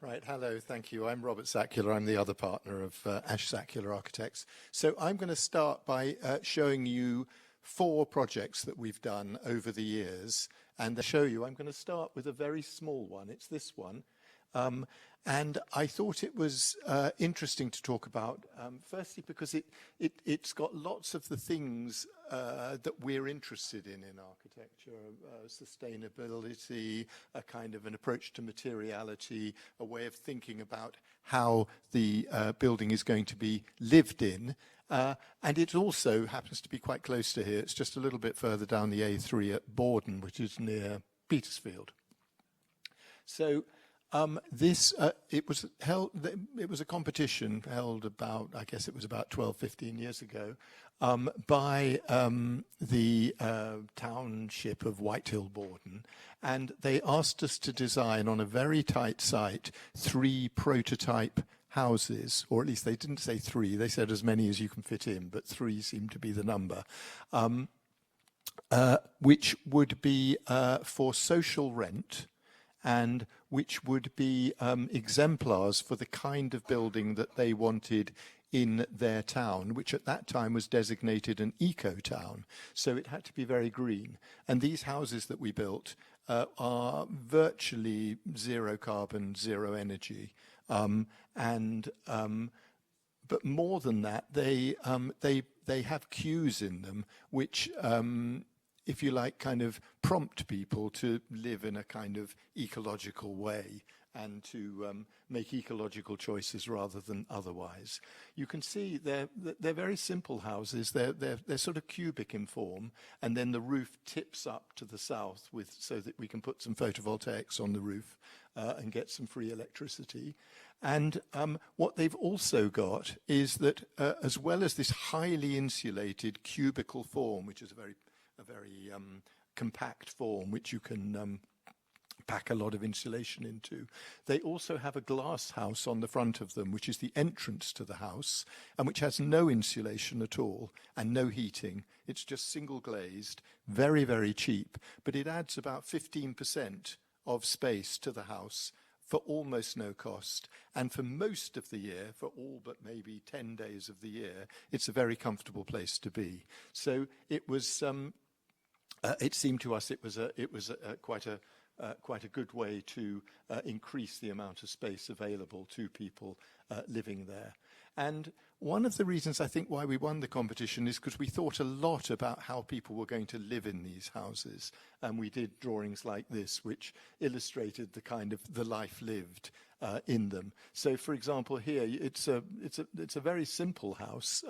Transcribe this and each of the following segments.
Right, hello, thank you. I'm Robert Sakula. I'm the other partner of Ash Sakula Architects. So I'm going to start by showing you 4 projects that we've done over the years. And to show you, I'm going to start with a very small one. It's this one. And I thought it was interesting to talk about, firstly, because it's got lots of the things that we're interested in architecture, sustainability, a kind of an approach to materiality, a way of thinking about how the building is going to be lived in. And it also happens to be quite close to here. It's just a little bit further down the A3 at Borden, which is near Petersfield. So it was a competition held about, I guess it was about 12, 15 years ago, by the township of Whitehill Borden. And they asked us to design on a very tight site 3 prototype houses, or at least they didn't say 3, they said as many as you can fit in, but 3 seemed to be the number, which would be for social rent, and which would be exemplars for the kind of building that they wanted in their town, which at that time was designated an eco-town. So it had to be very green. And these houses that we built are virtually zero carbon, zero energy. But more than that, they have cues in them which if you like, kind of prompt people to live in a kind of ecological way and to make ecological choices rather than otherwise. You can see they're very simple houses. They're sort of cubic in form, and then the roof tips up to the south so that we can put some photovoltaics on the roof and get some free electricity. And what they've also got is that as well as this highly insulated cubical form, which is a very compact form which you can pack a lot of insulation into. They also have a glass house on the front of them, which is the entrance to the house, and which has no insulation at all and no heating. It's just single glazed, very, very cheap, but it adds about 15% of space to the house for almost no cost. And for most of the year, for all but maybe 10 days of the year, it's a very comfortable place to be. So it was it seemed to us it was quite a good way to increase the amount of space available to people living there. And one of the reasons I think why we won the competition is because we thought a lot about how people were going to live in these houses. And we did drawings like this, which illustrated the kind of the life lived in them. So, for example, here it's a very simple house.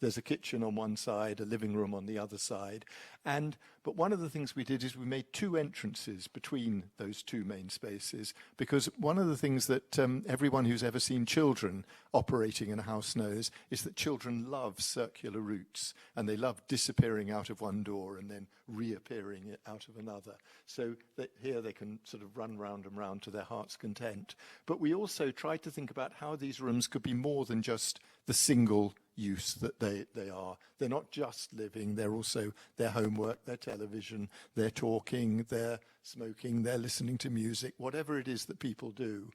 There's a kitchen on one side, a living room on the other side, but one of the things we did is we made 2 entrances between those 2 main spaces, because one of the things that everyone who's ever seen children operating in a house knows is that children love circular routes, and they love disappearing out of one door and then reappearing out of another. So that here they can sort of run round and round to their heart's content. But we also tried to think about how these rooms could be more than just the single use that they are. They're not just living, they're also their homework, their television, they're talking, they're smoking, they're listening to music, whatever it is that people do.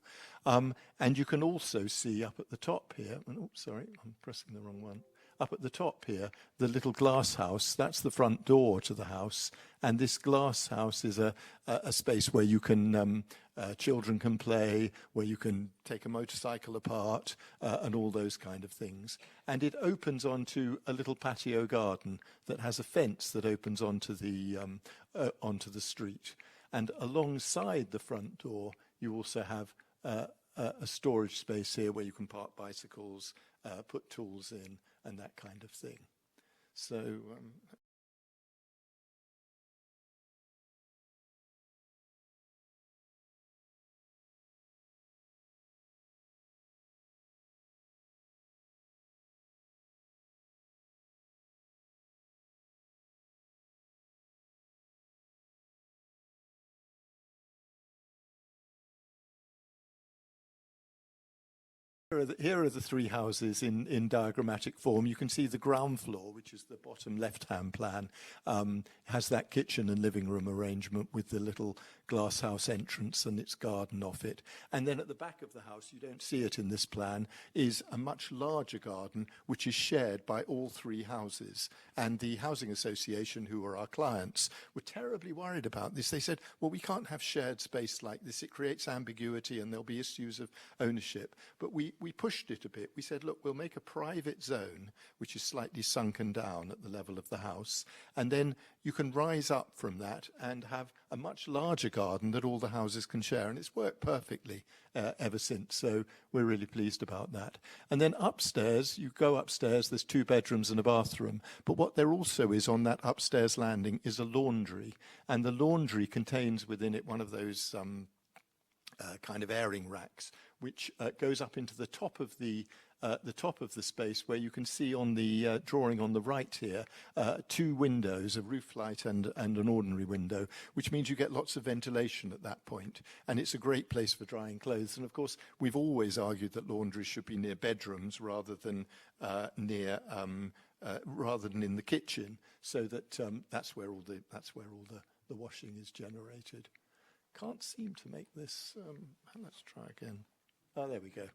And you can also see up at the top here, oops, sorry, I'm pressing the wrong one. Up at the top here, the little glass house, that's the front door to the house. And this glass house is a space where you can, children can play, where you can take a motorcycle apart, and all those kind of things. And it opens onto a little patio garden that has a fence that opens onto the street. And alongside the front door, you also have a storage space here where you can park bicycles, put tools in, and that kind of thing. So Here are the three houses in diagrammatic form. You can see the ground floor, which is the bottom left-hand plan, has that kitchen and living room arrangement with the little glass house entrance and its garden off it. And then at the back of the house, you don't see it in this plan, is a much larger garden, which is shared by all three houses. And the housing association, who are our clients, were terribly worried about this. They said, well, we can't have shared space like this. It creates ambiguity and there'll be issues of ownership. But we pushed it a bit. We said, look, we'll make a private zone, which is slightly sunken down at the level of the house. And then you can rise up from that and have a much larger garden that all the houses can share. And it's worked perfectly ever since. So we're really pleased about that. And then upstairs, you go upstairs, there's 2 bedrooms and a bathroom. But what there also is on that upstairs landing is a laundry. And the laundry contains within it one of those kind of airing racks, which goes up into the top of the space, where you can see on the drawing on the right here 2 windows, a roof light and an ordinary window, which means you get lots of ventilation at that point, and it's a great place for drying clothes. And of course, we've always argued that laundry should be near bedrooms rather than in the kitchen, so that that's where all the washing is generated. Can't seem to make this. Let's try again. Oh, there we go.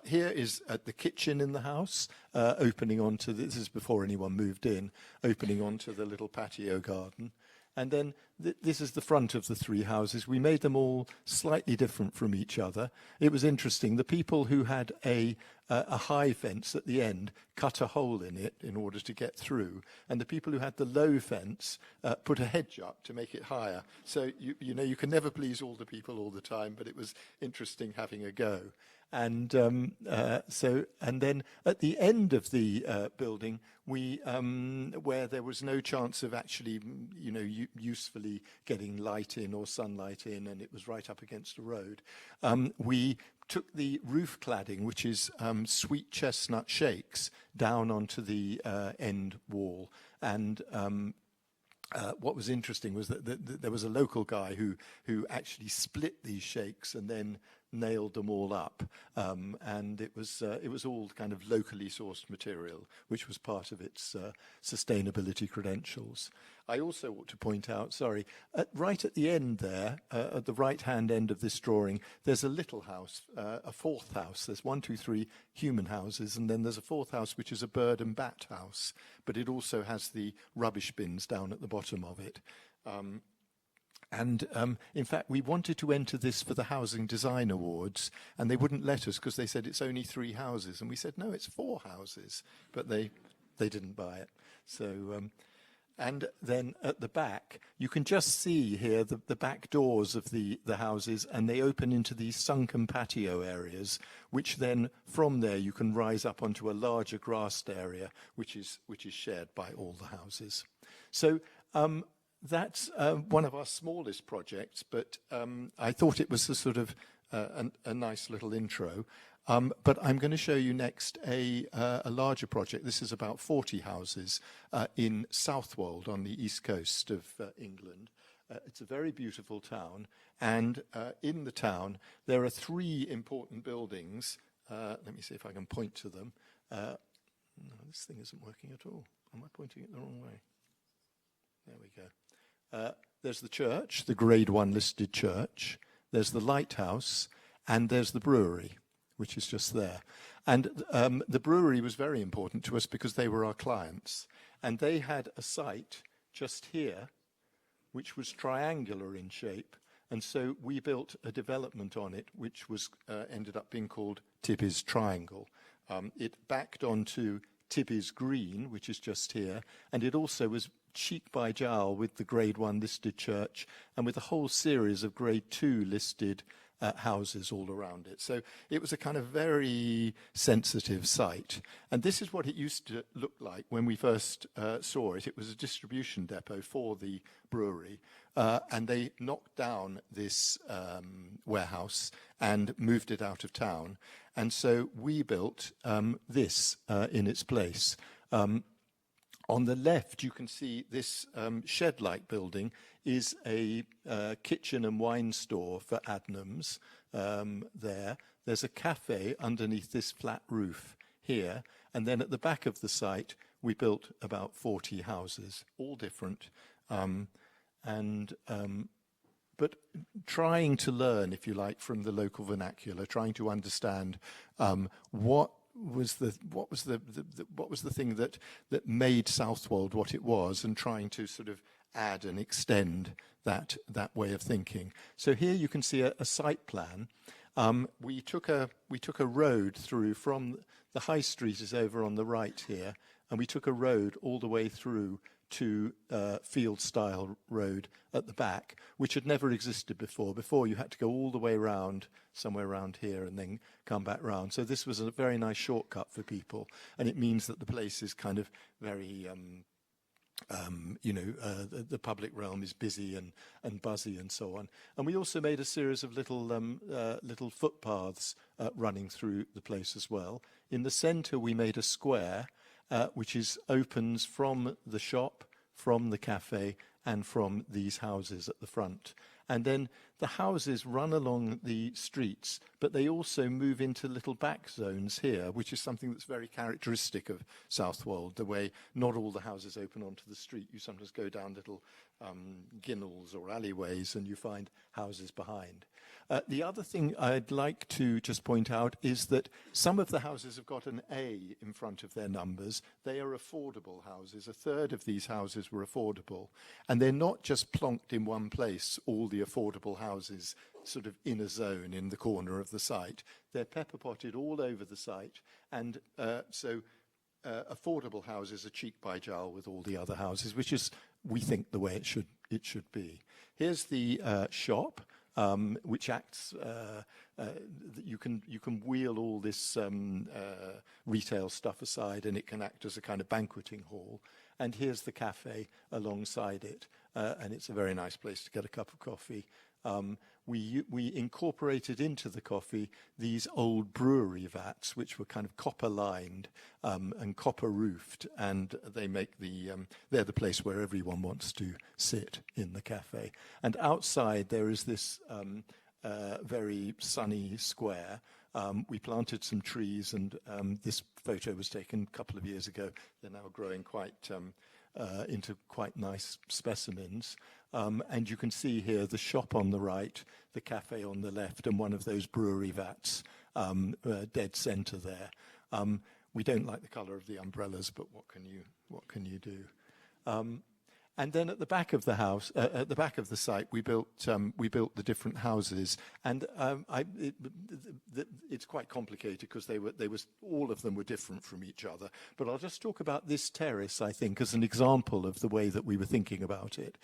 Here is the kitchen in the house, opening onto, this is before anyone moved in, opening onto the little patio garden. And then this is the front of the 3 houses. We made them all slightly different from each other. It was interesting. The people who had a high fence at the end cut a hole in it in order to get through. And the people who had the low fence put a hedge up to make it higher. So, you know, you can never please all the people all the time, but it was interesting having a go. And then at the end of the building, where there was no chance of actually, you know, usefully getting light in or sunlight in, and it was right up against a road, we took the roof cladding, which is sweet chestnut shakes, down onto the end wall. And what was interesting was that there was a local guy who actually split these shakes and then nailed them all up, and it was all kind of locally sourced material, which was part of its sustainability credentials. I also ought to point out, right at the end there, at the right-hand end of this drawing, there's a little house, a 4th house. There's 1, 2, 3 human houses, and then there's a 4th house, which is a bird and bat house, but it also has the rubbish bins down at the bottom of it. In fact, we wanted to enter this for the Housing Design Awards, and they wouldn't let us because they said it's only 3 houses. And we said, no, it's 4 houses. But they didn't buy it. So, and then at the back, you can just see here the back doors of the houses, and they open into these sunken patio areas, which then from there you can rise up onto a larger grassed area, which is shared by all the houses. So, that's one of our smallest projects, but I thought it was a sort of a nice little intro. But I'm going to show you next a larger project. This is about 40 houses in Southwold on the east coast of England. It's a very beautiful town, and in the town there are 3 important buildings. Let me see if I can point to them. No, this thing isn't working at all. Am I pointing it the wrong way? There we go. There's the church, the Grade 1 listed church. There's the lighthouse, and there's the brewery, which is just there. And the brewery was very important to us because they were our clients. And they had a site just here, which was triangular in shape. And so we built a development on it, which was ended up being called Tibby's Triangle. It backed onto Tibby's Green, which is just here, and it also was cheek by jowl with the Grade 1 listed church and with a whole series of Grade 2 listed houses all around it. So it was a kind of very sensitive site. And this is what it used to look like when we first saw it. It was a distribution depot for the brewery. And they knocked down this warehouse and moved it out of town. And so we built this in its place. On the left, you can see this shed-like building is a kitchen and wine store for Adnams. there. There's a cafe underneath this flat roof here. And then at the back of the site, we built about 40 houses, all different. But trying to learn, if you like, from the local vernacular, trying to understand what was the thing that made Southwold what it was, and trying to sort of add and extend that way of thinking. So here you can see a site plan. We took a road through from the high street is over on the right here, and we took a road all the way through to field-style road at the back, which had never existed before. Before, you had to go all the way around, somewhere around here, and then come back round. So this was a very nice shortcut for people, and it means that the place is kind of very, the public realm is busy and buzzy and so on. And we also made a series of little footpaths running through the place as well. In the centre, we made a square, which opens from the shop, from the cafe, and from these houses at the front. And then the houses run along the streets, but they also move into little back zones here, which is something that's very characteristic of Southwold, the way not all the houses open onto the street. You sometimes go down little ginnels or alleyways and you find houses behind. The other thing I'd like to just point out is that some of the houses have got an A in front of their numbers. They are affordable houses. A third of these houses were affordable. And they're not just plonked in one place, all the affordable houses sort of in a zone in the corner of the site. They're pepper-potted all over the site. And so affordable houses are cheek by jowl with all the other houses, which is, we think, the way it should be. Here's the shop. Which acts, you can wheel all this retail stuff aside, and it can act as a kind of banqueting hall. And here's the cafe alongside it, and it's a very nice place to get a cup of coffee. We incorporated into the coffee these old brewery vats, which were kind of copper-lined and copper-roofed, and they're the place where everyone wants to sit in the cafe. And outside there is this very sunny square. We planted some trees, and this photo was taken a couple of years ago. They're now growing into quite nice specimens. And you can see here the shop on the right, the cafe on the left, and one of those brewery vats dead centre there. We don't like the colour of the umbrellas, but what can you do? And then at the back of the house, at the back of the site, we built the different houses, and it's quite complicated because all of them were different from each other. But I'll just talk about this terrace, I think, as an example of the way that we were thinking about it.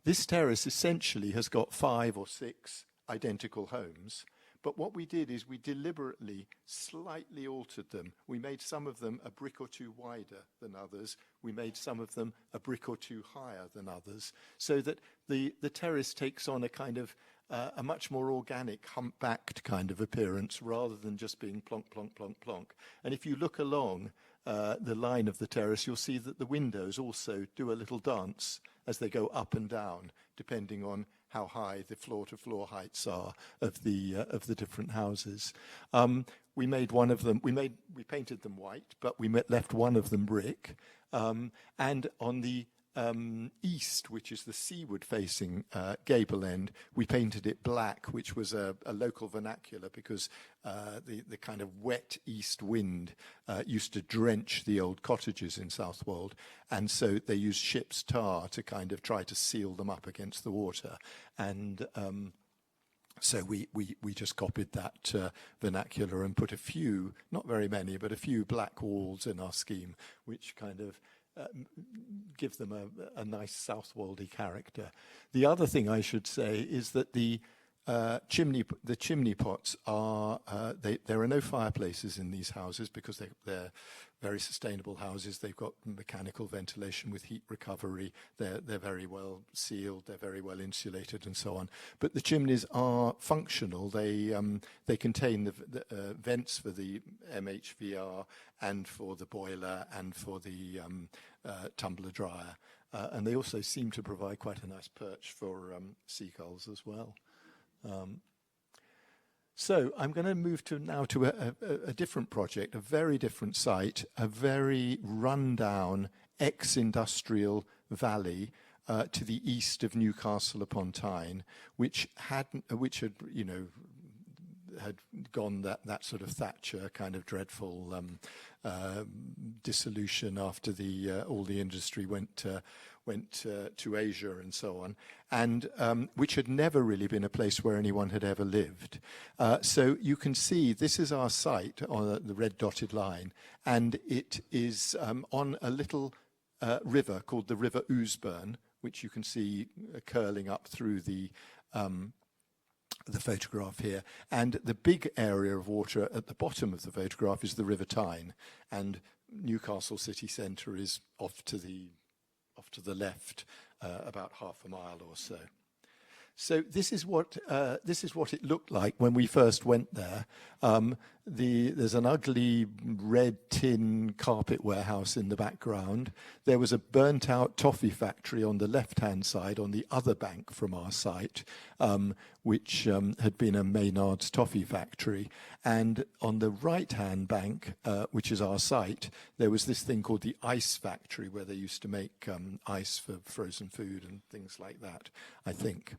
This terrace essentially has got 5 or 6 identical homes. But what we did is we deliberately slightly altered them. We made some of them a brick or two wider than others. We made some of them a brick or two higher than others, so that the terrace takes on a kind of a much more organic, humpbacked kind of appearance, rather than just being plonk, plonk, plonk, plonk. And if you look along the line of the terrace, you'll see that the windows also do a little dance as they go up and down, depending on how high the floor-to-floor heights are of the different houses. We made one of them. We painted them white, but we left one of them brick. And on the east, which is the seaward-facing gable end, we painted it black, which was a local vernacular, because the kind of wet east wind used to drench the old cottages in Southwold, and so they used ship's tar to kind of try to seal them up against the water. And so we just copied that vernacular and put a few, not very many, but a few black walls in our scheme, which kind of give them a nice Southwoldy character. The other thing I should say is that the chimney pots are there are no fireplaces in these houses because they're very sustainable houses. They've got mechanical ventilation with heat recovery. They're very well sealed. They're very well insulated, and so on. But the chimneys are functional. They contain the vents for the MHVR and for the boiler and for the tumbler dryer, and they also seem to provide quite a nice perch for seagulls as well. So I'm going to move now to a different project, a very different site, a very run-down ex-industrial valley to the east of Newcastle upon Tyne, which had gone that sort of Thatcher kind of dreadful dissolution after all the industry went to Asia and so on, and which had never really been a place where anyone had ever lived. So you can see this is our site on the red dotted line, and it is on a little river called the River Ouseburn, which you can see curling up through the photograph here. And the big area of water at the bottom of the photograph is the River Tyne, and Newcastle city centre is off to the left, about half a mile or so. So this is what it looked like when we first went there. There's an ugly red tin carpet warehouse in the background. There was a burnt-out toffee factory on the left-hand side, on the other bank from our site, which had been a Maynard's toffee factory. And on the right-hand bank, which is our site, there was this thing called the ice factory, where they used to make ice for frozen food and things like that, I think.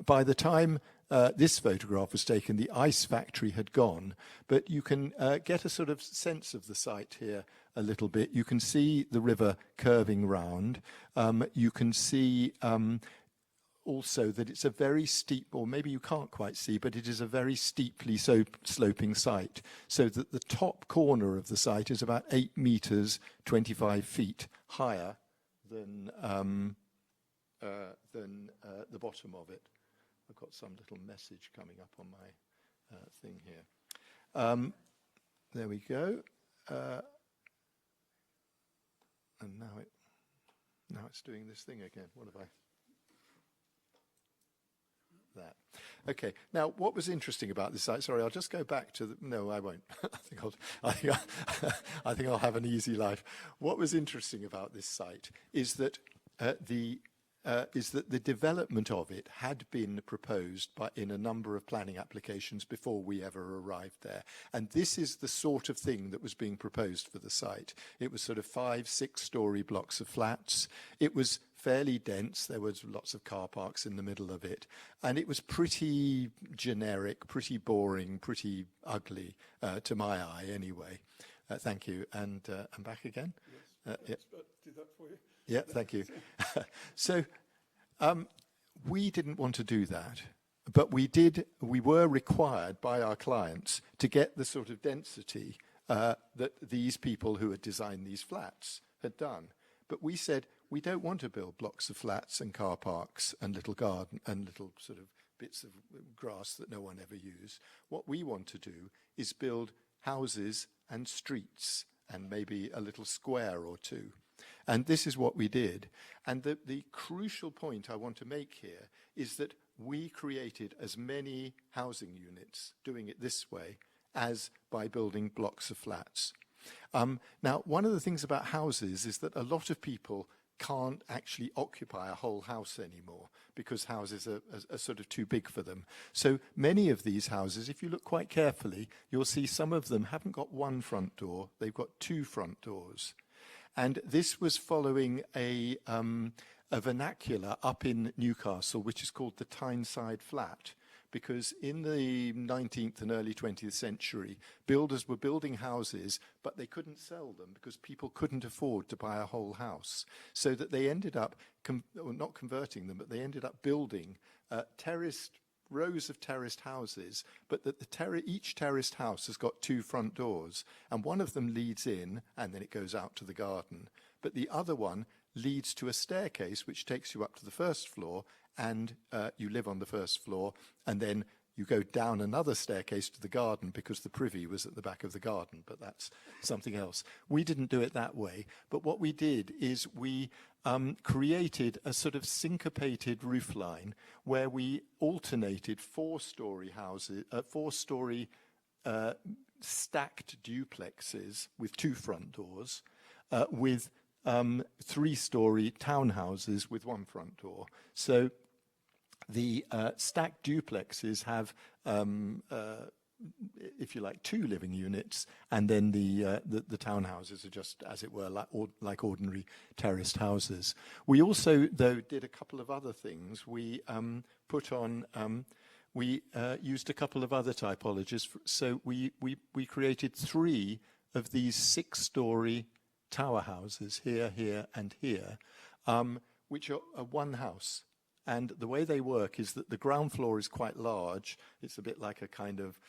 By the time this photograph was taken, the ice factory had gone, but you can get a sort of sense of the site here a little bit. You can see the river curving round. You can see also that it's a very steep, or maybe you can't quite see, but it is a very steeply sloping site, so that the top corner of the site is about 8 meters, 25 feet higher than the bottom of it. I've got some little message coming up on my thing here. There we go. And now it's doing this thing again. What have I? That. Okay. Now, what was interesting about this site? Sorry, I'll just go back to no, I won't. I think I'll have an easy life. What was interesting about this site is that the development of it had been proposed in a number of planning applications before we ever arrived there. And this is the sort of thing that was being proposed for the site. It was sort of 5-6-story blocks of flats. It was fairly dense. There was lots of car parks in the middle of it. And it was pretty generic, pretty boring, pretty ugly, to my eye anyway. Thank you. And I'm back again? Yes. Yeah. Did that for you? Yeah, thank you. So we didn't want to do that, but we were required by our clients to get the sort of density that these people who had designed these flats had done. But we said, we don't want to build blocks of flats and car parks and little garden and little sort of bits of grass that no one ever used. What we want to do is build houses and streets and maybe a little square or two. And this is what we did. And the crucial point I want to make here is that we created as many housing units doing it this way as by building blocks of flats. Now, one of the things about houses is that a lot of people can't actually occupy a whole house anymore because houses are sort of too big for them. So many of these houses, if you look quite carefully, you'll see some of them haven't got one front door, they've got 2 front doors. And this was following a vernacular up in Newcastle, which is called the Tyneside flat, because in the 19th and early 20th century, builders were building houses, but they couldn't sell them because people couldn't afford to buy a whole house. So that they ended up, not converting them, but they ended up building rows of terraced houses, but that each terraced house has got 2 front doors, and one of them leads in, and then it goes out to the garden. But the other one leads to a staircase which takes you up to the first floor, and you live on the first floor, and then you go down another staircase to the garden because the privy was at the back of the garden, but that's something else. We didn't do it that way, but what we did is we created a sort of syncopated roofline where we alternated 4-story houses, 4-story stacked duplexes with 2 front doors, with 3-story townhouses with 1 front door. So The stacked duplexes have, if you like, 2 living units, and then the townhouses are just, as it were, like ordinary terraced houses. We also, though, did a couple of other things. We used a couple of other typologies. So we created 3 of these 6-story tower houses here, and here, which are one house. And the way they work is that the ground floor is quite large. It's a bit like a kind of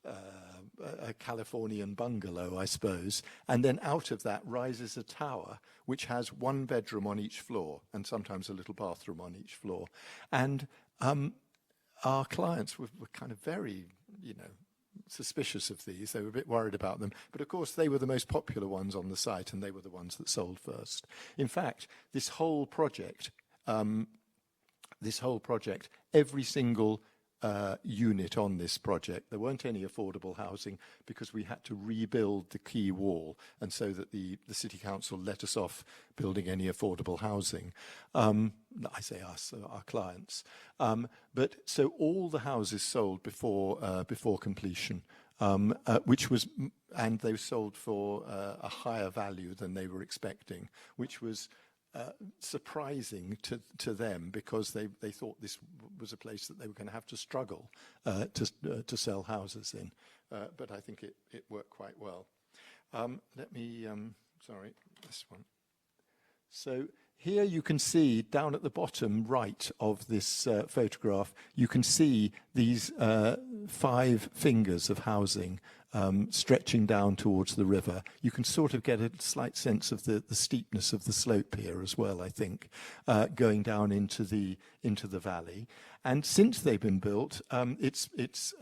a Californian bungalow, I suppose. And then out of that rises a tower, which has 1 bedroom on each floor and sometimes a little bathroom on each floor. And our clients were kind of very, suspicious of these. They were a bit worried about them. But of course, they were the most popular ones on the site, and they were the ones that sold first. In fact, this whole project, every single unit on this project, there weren't any affordable housing because we had to rebuild the quay wall, and so that the city council let us off building any affordable housing. I say us, our clients. But so all the houses sold before completion, and they were sold for a higher value than they were expecting, which was surprising to them, because they thought this was a place that they were going to have to struggle to sell houses in. But I think it worked quite well. This one. So here you can see, down at the bottom right of this photograph, you can see these 5 fingers of housing stretching down towards the river. You can sort of get a slight sense of the steepness of the slope here as well, I think, going down into the valley. And since they've been built, it's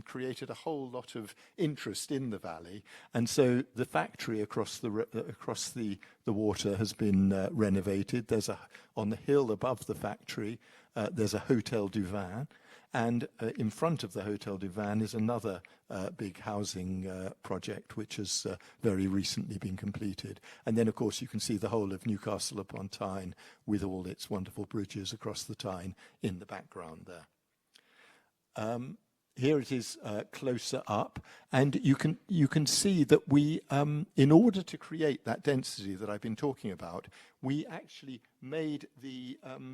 created a whole lot of interest in the valley. And so the factory across the water has been renovated. On the hill above the factory, there's a Hotel du Vin. And in front of the Hotel du Vin is another big housing project, which has very recently been completed. And then, of course, you can see the whole of Newcastle upon Tyne with all its wonderful bridges across the Tyne in the background there. Here it is closer up, and you can see that we, in order to create that density that I've been talking about, we actually made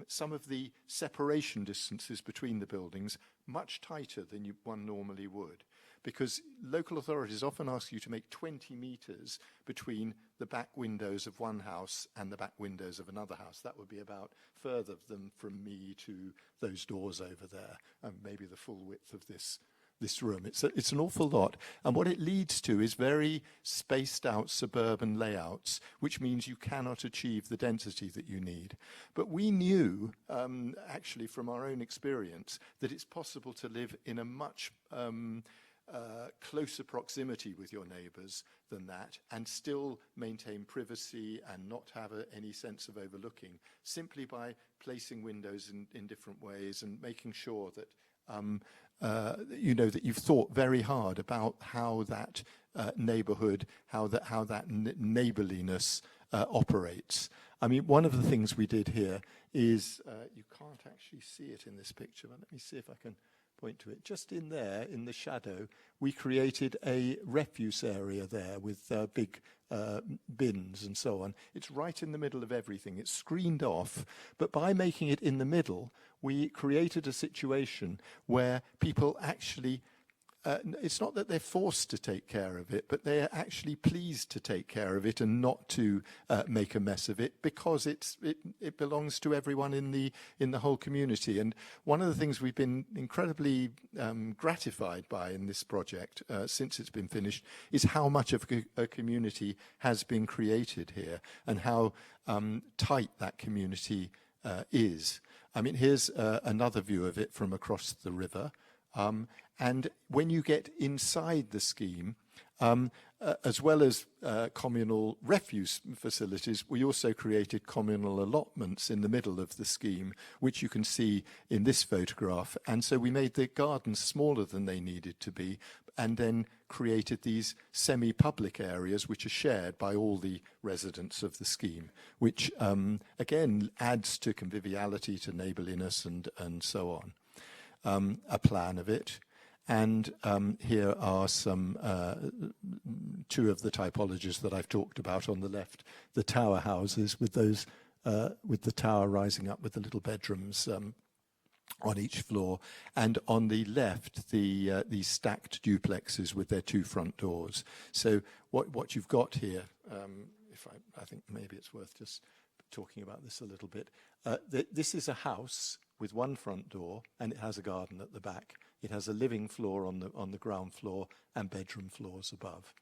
some of the separation distances between the buildings much tighter than one normally would, because local authorities often ask you to make 20 meters between the back windows of one house and the back windows of another house. That would be about further than from me to those doors over there, and maybe the full width of this room. It's an awful lot. And what it leads to is very spaced out suburban layouts, which means you cannot achieve the density that you need. But we knew, actually from our own experience, that it's possible to live in a much closer proximity with your neighbours than that, and still maintain privacy and not have any sense of overlooking, simply by placing windows in different ways and making sure that that you've thought very hard about how that neighbourhood, how that neighbourliness operates. I mean, one of the things we did here is, you can't actually see it in this picture, but let me see if I can point to it. Just in there, in the shadow, we created a refuse area there with big bins and so on. It's right in the middle of everything. It's screened off, but by making it in the middle, we created a situation where people actually, it's not that they're forced to take care of it, but they're actually pleased to take care of it and not to make a mess of it, because it belongs to everyone in the whole community. And one of the things we've been incredibly gratified by in this project since it's been finished is how much of a community has been created here, and how tight that community is. I mean, here's another view of it from across the river. And when you get inside the scheme, As well as communal refuse facilities, we also created communal allotments in the middle of the scheme, which you can see in this photograph. And so we made the gardens smaller than they needed to be, and then created these semi-public areas which are shared by all the residents of the scheme, which again adds to conviviality, to neighbourliness, and so on. A plan of it. And here are some two of the typologies that I've talked about. On the left, the tower houses with those with the tower rising up with the little bedrooms on each floor, and on the left, these stacked duplexes with their two front doors. So what you've got here, if I think maybe it's worth just talking about this a little bit. This is a house with one front door, and it has a garden at the back. It has a living floor on the ground floor and bedroom floors above.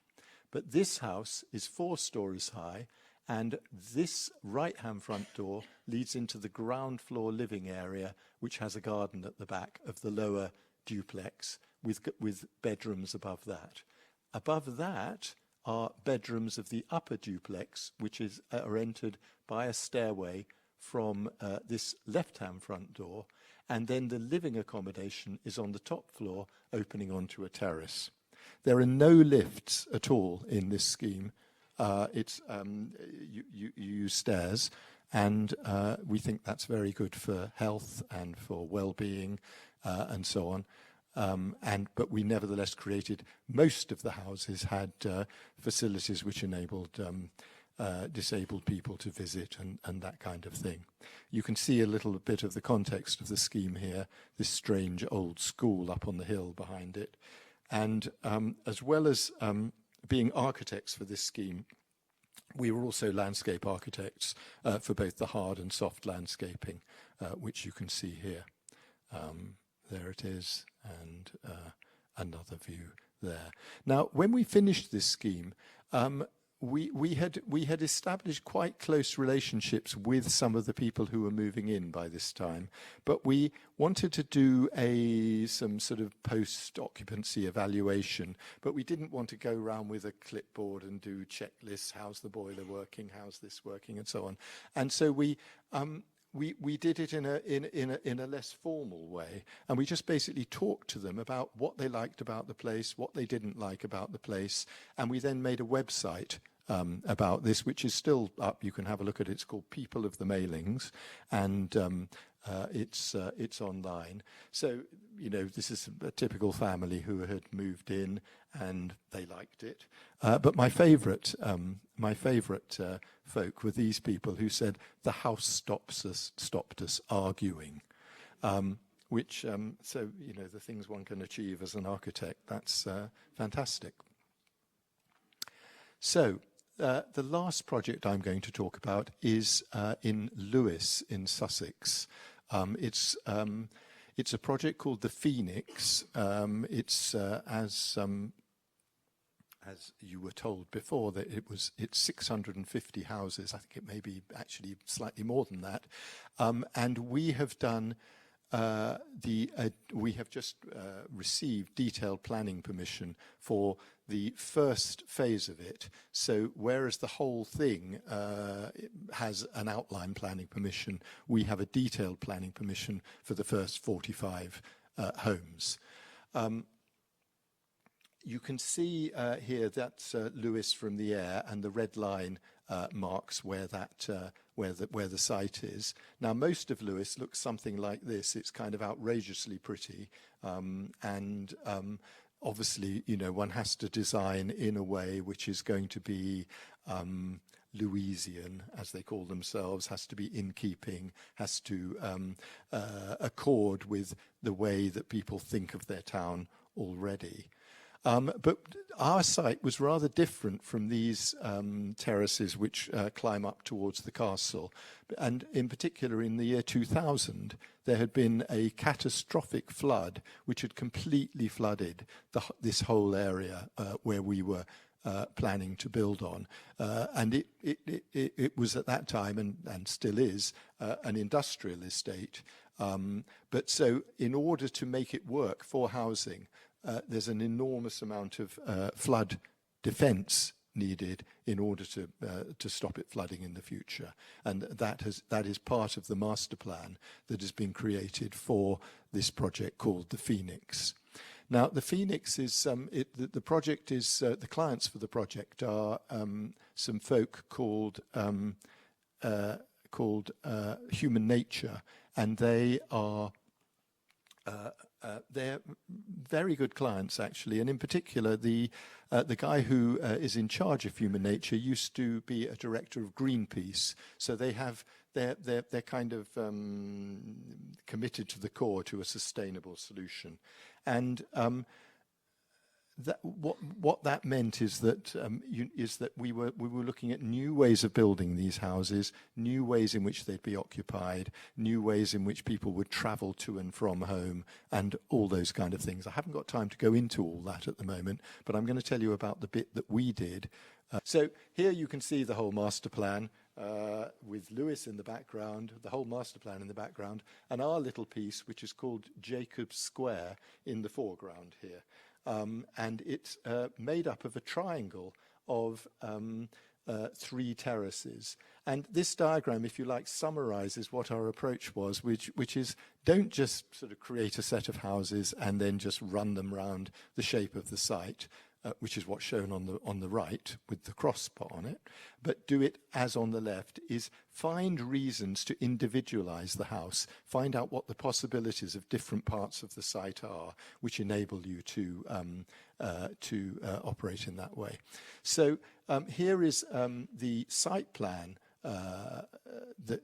But this house is 4 stories high, and this right-hand front door leads into the ground floor living area, which has a garden at the back of the lower duplex with bedrooms above that. Above that are bedrooms of the upper duplex, which are entered by a stairway from this left-hand front door, and then the living accommodation is on the top floor, opening onto a terrace. There are no lifts at all in this scheme. You use stairs, and we think that's very good for health and for well-being and so on. But we nevertheless created, most of the houses had facilities which enabled disabled people to visit and that kind of thing. You can see a little bit of the context of the scheme here, this strange old school up on the hill behind it. And as well as being architects for this scheme, we were also landscape architects for both the hard and soft landscaping, which you can see here. There it is, and another view there. Now, when we finished this scheme, we had established quite close relationships with some of the people who were moving in by this time, but we wanted to do some sort of post-occupancy evaluation, but we didn't want to go around with a clipboard and do checklists, how's the boiler working, how's this working, and so on. And so we did it in a less formal way, and we just basically talked to them about what they liked about the place, what they didn't like about the place, and we then made a website about this, which is still up. You can have a look at it. It's called People of the Mailings, and it's online. So, you know, this is a typical family who had moved in and they liked it. But my favourite folk were these people who said the house stopped us arguing. Which, so, you know, the things one can achieve as an architect, that's fantastic. So, the last project I'm going to talk about is in Lewes in Sussex. It's a project called the Phoenix. It's as you were told before, that it's 650 houses. I think it may be actually slightly more than that. And we have done we have just received detailed planning permission for the first phase of it. So whereas the whole thing has an outline planning permission, we have a detailed planning permission for the first 45 homes. You can see here that's Lewes from the air, and the red line marks where the site is. Now, most of Lewes looks something like this. It's kind of outrageously pretty, and obviously, you know, one has to design in a way which is going to be Lewesian, as they call themselves, has to be in keeping, has to accord with the way that people think of their town already. But our site was rather different from these terraces which climb up towards the castle. And in particular, in the year 2000, there had been a catastrophic flood which had completely flooded this whole area where we were planning to build on. And it was at that time, and still is, an industrial estate. But so in order to make it work for housing, there's an enormous amount of flood defence needed in order to stop it flooding in the future. And that is part of the master plan that has been created for this project called the Phoenix. Now, the Phoenix is, the project is, the clients for the project are some folk called Human Nature, and they are they're very good clients, actually. And in particular, the guy who is in charge of Human Nature used to be a director of Greenpeace. So they're kind of committed to the core to a sustainable solution. And what that meant is that we were looking at new ways of building these houses, new ways in which they'd be occupied, new ways in which people would travel to and from home, and all those kind of things. I haven't got time to go into all that at the moment, but I'm going to tell you about the bit that we did. So here you can see the whole master plan with Lewes in the background, the whole master plan in the background, and our little piece, which is called Jacob's Square, in the foreground here. And it's made up of a triangle of 3 terraces. And this diagram, if you like, summarizes what our approach was, which is don't just sort of create a set of houses and then just run them round the shape of the site, which is what's shown on the right with the cross spot on it, but do it as on the left, is find reasons to individualize the house, find out what the possibilities of different parts of the site are, which enable you to operate in that way. So here is the site plan that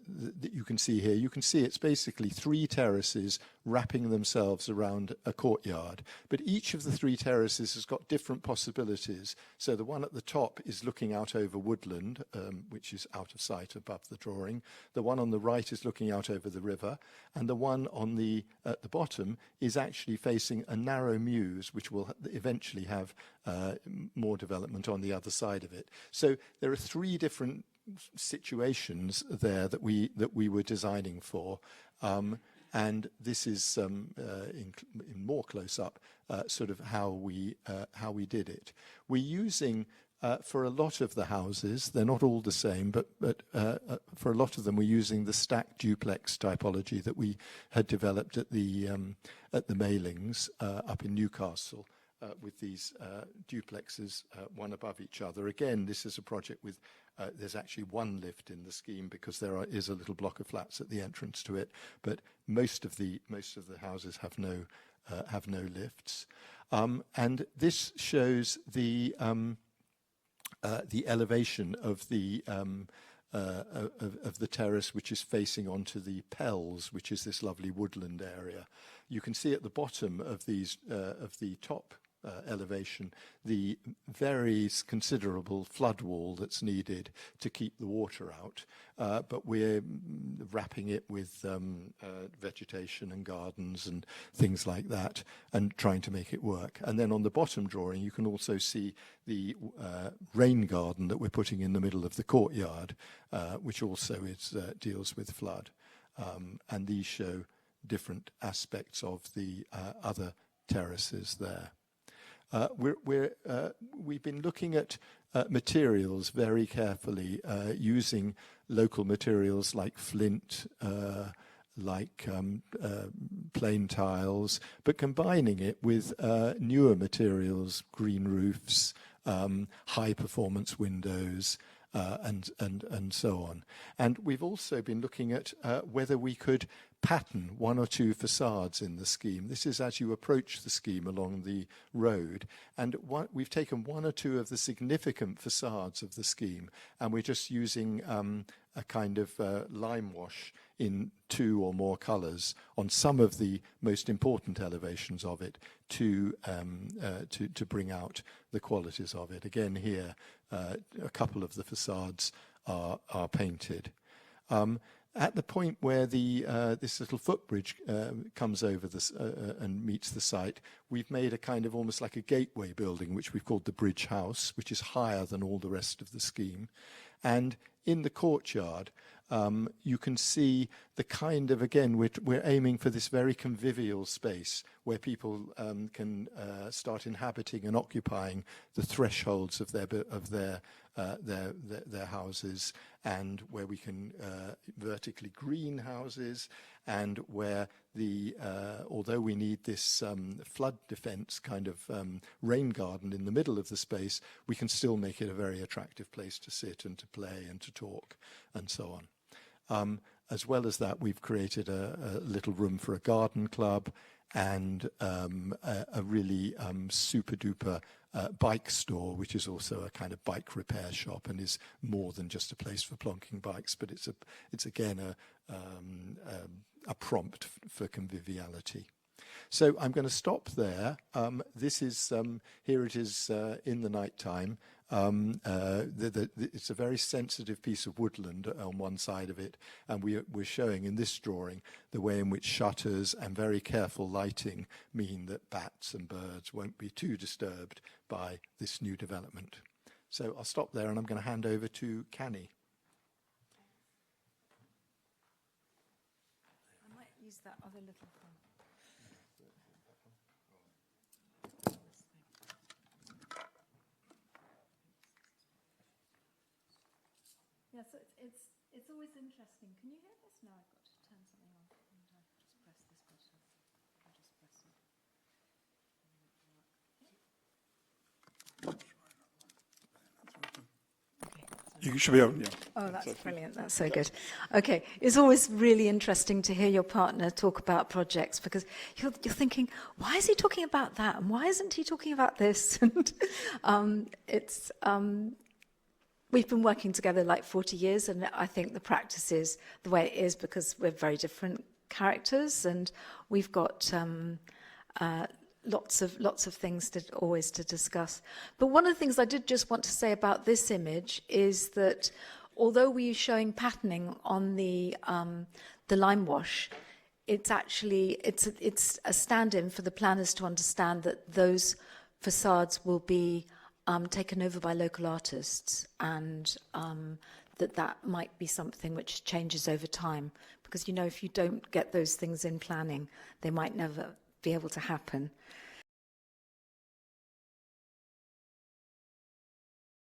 you can see here. You can see it's basically 3 terraces wrapping themselves around a courtyard. But each of the 3 terraces has got different possibilities. So the one at the top is looking out over woodland, which is out of sight above the drawing. The one on the right is looking out over the river. And the one at the bottom is actually facing a narrow mews, which will eventually have more development on the other side of it. So there are 3 different situations there that we were designing for, and this is in more close up sort of how we did it. We're using for a lot of the houses, they're not all the same, but for a lot of them we're using the stacked duplex typology that we had developed at the mailings up in Newcastle. With these duplexes, one above each other. Again, this is a project with, there's actually 1 lift in the scheme because there is a little block of flats at the entrance to it, but most of the houses have no lifts. And this shows the elevation of the terrace, which is facing onto the Pells, which is this lovely woodland area. You can see at the bottom of these of the top elevation, the very considerable flood wall that's needed to keep the water out. But we're wrapping it with vegetation and gardens and things like that and trying to make it work. And then on the bottom drawing, you can also see the rain garden that we're putting in the middle of the courtyard, which also deals with flood. And these show different aspects of the other terraces there. We've been looking at materials very carefully, using local materials like flint, like plain tiles, but combining it with newer materials, green roofs, high performance windows, and so on. And we've also been looking at whether we could pattern 1 or 2 facades in the scheme. This is as you approach the scheme along the road. And we've taken 1 or 2 of the significant facades of the scheme, and we're just using a kind of lime wash in 2 or more colours on some of the most important elevations of it to bring out the qualities of it. Again, here, a couple of the facades are painted. At the point where this little footbridge comes over this and meets the site, we've made a kind of almost like a gateway building, which we've called the Bridge House, which is higher than all the rest of the scheme. And in the courtyard, you can see the kind of, again, we're aiming for this very convivial space where people can start inhabiting and occupying the thresholds of their houses, and where we can vertically green houses, and where although we need this flood defense kind of rain garden in the middle of the space, we can still make it a very attractive place to sit and to play and to talk and so on. As well as that, we've created a little room for a garden club and a really super-duper bike store, which is also a kind of bike repair shop and is more than just a place for plonking bikes, but it's again a prompt for conviviality. So I'm going to stop there. This is here it is in the night time. It's a very sensitive piece of woodland on one side of it, and we're showing in this drawing the way in which shutters and very careful lighting mean that bats and birds won't be too disturbed by this new development. So I'll stop there, and I'm going to hand over to Canny. I might use that other little phone. Yeah, so it's always interesting. Can you hear this? No, I've got to turn something on. Just press this button. I'll just press it. You should be able, yeah. Oh, that's brilliant. That's so good. Okay. It's always really interesting to hear your partner talk about projects, because you're thinking, why is he talking about that? And why isn't he talking about this? And we've been working together like 40 years, and I think the practice is the way it is because we're very different characters, and we've got lots of things to discuss. But one of the things I did just want to say about this image is that although we're showing patterning on the lime wash, it's a stand-in for the planners to understand that those facades will be taken over by local artists, and that might be something which changes over time, because if you don't get those things in planning, they might never be able to happen.